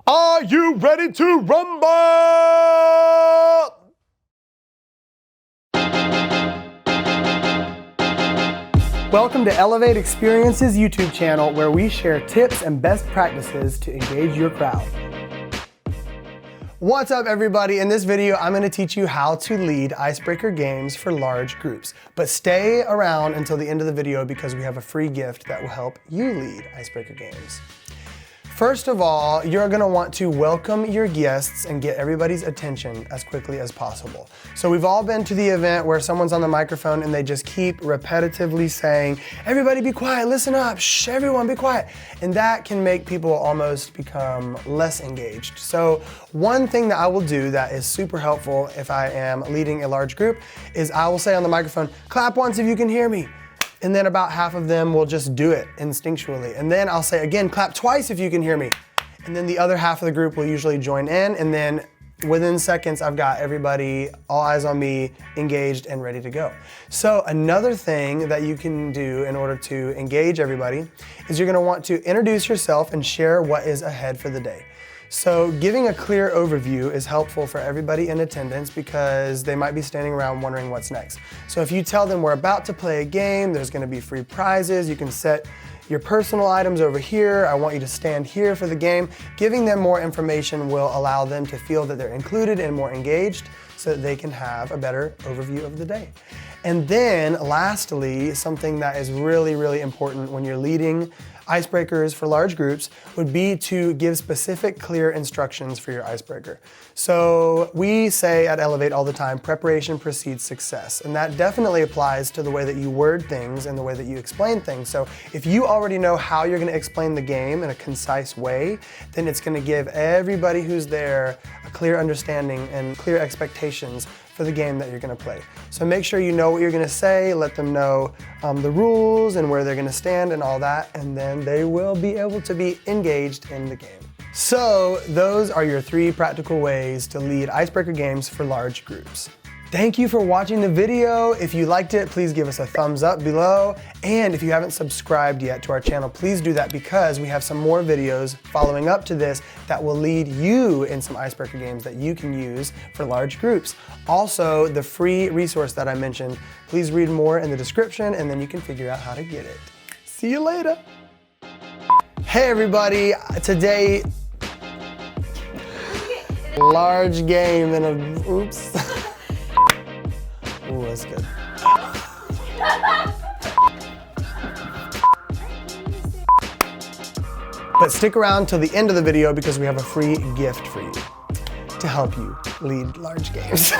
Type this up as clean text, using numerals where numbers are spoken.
Are you ready to rumble? Welcome to Elevate Experiences YouTube channel, where we share tips and best practices to engage your crowd. What's up, everybody? In this video, I'm going to teach you how to lead icebreaker games for large groups. But stay around until the end of the video because we have a free gift that will help you lead icebreaker games. First of all, you're gonna want to welcome your guests and get everybody's attention as quickly as possible. So we've all been to the event where someone's on the microphone and they just keep repetitively saying, everybody be quiet, listen up, shh, everyone be quiet. And that can make people almost become less engaged. So one thing that I will do that is super helpful if I am leading a large group is I will say on the microphone, clap once if you can hear me. And then about half of them will just do it instinctually. And then I'll say again, clap twice if you can hear me. And then the other half of the group will usually join in. And then within seconds, I've got everybody, all eyes on me, engaged and ready to go. So another thing that you can do in order to engage everybody is you're gonna want to introduce yourself and share what is ahead for the day. So giving a clear overview is helpful for everybody in attendance because they might be standing around wondering what's next. So if you tell them we're about to play a game, there's gonna be free prizes, you can set your personal items over here, I want you to stand here for the game. Giving them more information will allow them to feel that they're included and more engaged so that they can have a better overview of the day. And then lastly, something that is really, really important when you're leading icebreakers for large groups would be to give specific, clear instructions for your icebreaker. So we say at Elevate all the time, preparation precedes success. And that definitely applies to the way that you word things and the way that you explain things. So if you already know how you're gonna explain the game in a concise way, then it's gonna give everybody who's there a clear understanding and clear expectations for the game that you're gonna play. So make sure you know what you're gonna say, let them know the rules and where they're gonna stand and all that, and then they will be able to be engaged in the game. So those are your 3 practical ways to lead icebreaker games for large groups. Thank you for watching the video. If you liked it, please give us a thumbs up below. And if you haven't subscribed yet to our channel, please do that because we have some more videos following up to this that will lead you in some icebreaker games that you can use for large groups. Also, the free resource that I mentioned, please read more in the description and then you can figure out how to get it. See you later. Hey everybody, today, large game in a, oops. Ooh, that's good. But stick around till the end of the video because we have a free gift for you to help you lead large games.